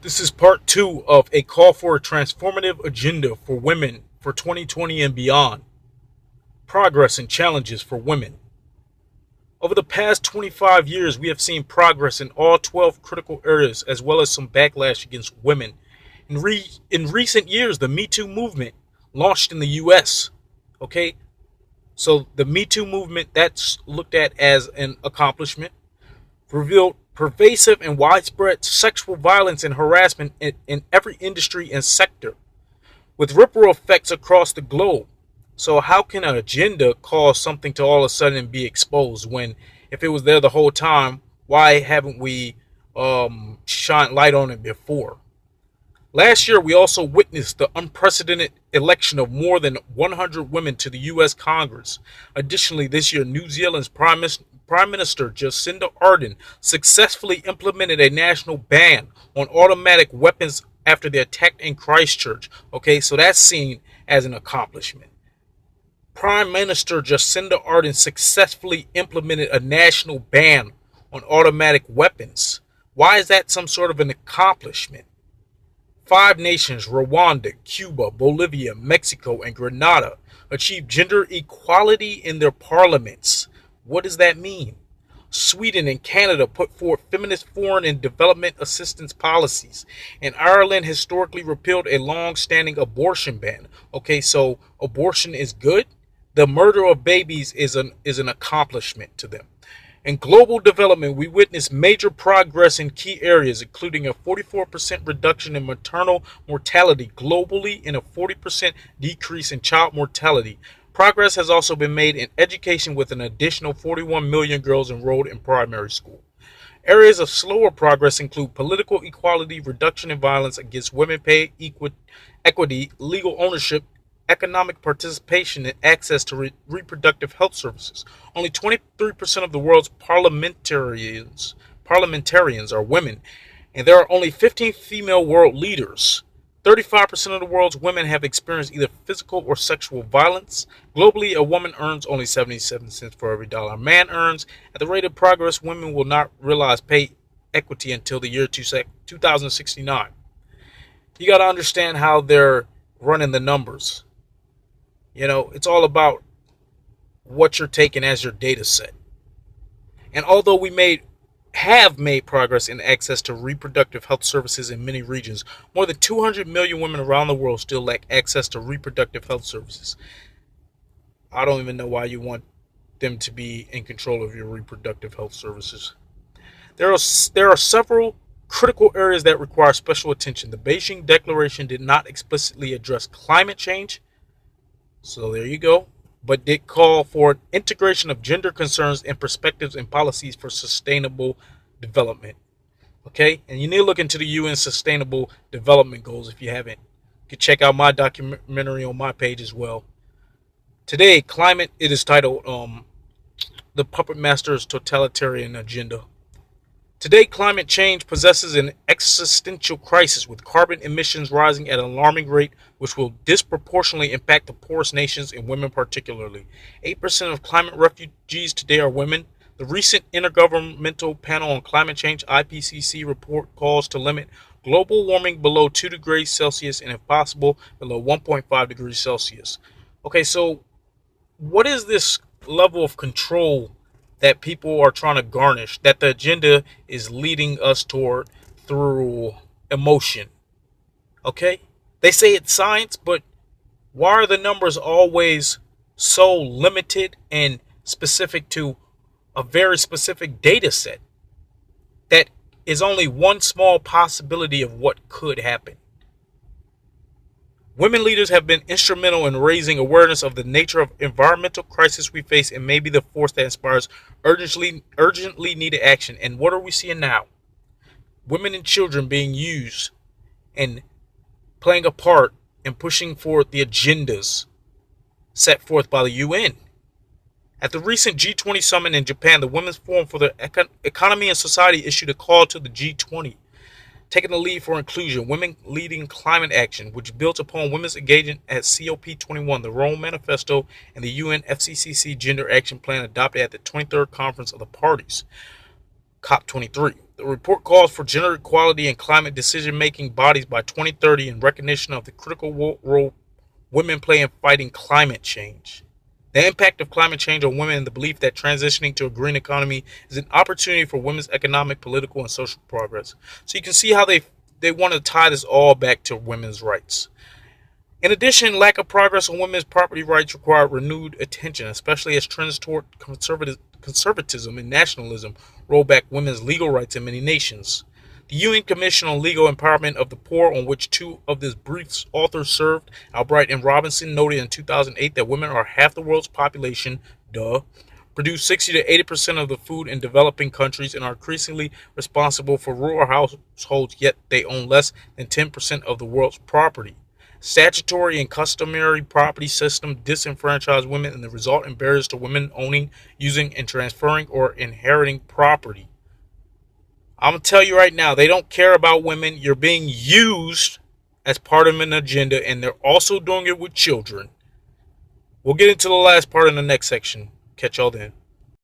This is part two of a call for a transformative agenda for women for 2020 and beyond. Progress and challenges for women. Over the past 25 years, we have seen progress in all 12 critical areas, as well as some backlash against women. In recent years, the Me Too movement launched in the US. Okay, so the Me Too movement, that's looked at as an accomplishment, revealed pervasive and widespread sexual violence and harassment in every industry and sector, with ripple effects across the globe. So, how can an agenda cause something to all of a sudden be exposed when, if it was there the whole time, why haven't we shined light on it before? Last year, we also witnessed the unprecedented election of more than 100 women to the U.S. Congress. Additionally, this year, New Zealand's Prime Minister Jacinda Ardern successfully implemented a national ban on automatic weapons after the attack in Christchurch. Okay, so that's seen as an accomplishment. Prime Minister Jacinda Ardern successfully implemented a national ban on automatic weapons. Why is that some sort of an accomplishment? Five nations, Rwanda, Cuba, Bolivia, Mexico, and Grenada, achieved gender equality in their parliaments. What does that mean? Sweden and Canada put forth feminist foreign and development assistance policies. And Ireland historically repealed a long-standing abortion ban. Okay, so abortion is good. The murder of babies is an accomplishment to them. In global development, we witnessed major progress in key areas, including a 44% reduction in maternal mortality globally and a 40% decrease in child mortality. Progress has also been made in education with an additional 41 million girls enrolled in primary school. Areas of slower progress include political equality, reduction in violence against women, pay equity, legal ownership, economic participation, and access to reproductive health services. Only 23% of the world's parliamentarians are women, and there are only 15 female world leaders. 35% of the world's women have experienced either physical or sexual violence. Globally, a woman earns only 77 cents for every dollar a man earns. At the rate of progress, women will not realize pay equity until the year 2069. You got to understand how they're running the numbers. It's all about what you're taking as your data set. And although we have made progress in access to reproductive health services in many regions, more than 200 million women around the world still lack access to reproductive health services. I don't even know why you want them to be in control of your reproductive health services. There are several critical areas that require special attention. The Beijing Declaration did not explicitly address climate change, so there you go, but did call for an integration of gender concerns and perspectives and policies for sustainable development. Okay, and you need to look into the UN Sustainable Development Goals if you haven't. You can check out my documentary on my page as well. Today, climate, it is titled The Puppet Master's Totalitarian Agenda. Today, climate change possesses an existential crisis, with carbon emissions rising at an alarming rate, which will disproportionately impact the poorest nations and women particularly. 8% of climate refugees today are women. The recent Intergovernmental Panel on Climate Change (IPCC) report calls to limit global warming below 2 degrees Celsius and, if possible, below 1.5 degrees Celsius. Okay, so what is this level of control that people are trying to garnish, that the agenda is leading us toward through emotion? Okay? They say it's science, but why are the numbers always so limited and specific to a very specific data set that is only one small possibility of what could happen? Women leaders have been instrumental in raising awareness of the nature of environmental crisis we face, and may be the force that inspires urgently needed action. And what are we seeing now? Women and children being used and playing a part in pushing forward the agendas set forth by the UN. At the recent G20 summit in Japan, the Women's Forum for the Economy and Society issued a call to the G20, taking the lead for inclusion, women leading climate action, which builds upon women's engagement at COP21, the Rome Manifesto, and the UN FCCC Gender Action Plan adopted at the 23rd Conference of the Parties, COP23. The report calls for gender equality in climate decision-making bodies by 2030 in recognition of the critical role women play in fighting climate change. The impact of climate change on women and the belief that transitioning to a green economy is an opportunity for women's economic, political, and social progress. So you can see how they want to tie this all back to women's rights. In addition, lack of progress on women's property rights require renewed attention, especially as trends toward conservatism and nationalism roll back women's legal rights in many nations. The UN Commission on Legal Empowerment of the Poor, on which two of this brief's authors served, Albright and Robinson, noted in 2008 that women are half the world's population, produce 60 to 80% of the food in developing countries, and are increasingly responsible for rural households, yet they own less than 10% of the world's property. Statutory and customary property system disenfranchise women and the resultant barriers to women owning, using, and transferring or inheriting property. I'm going to tell you right now, they don't care about women. You're being used as part of an agenda, and they're also doing it with children. We'll get into the last part in the next section. Catch y'all then.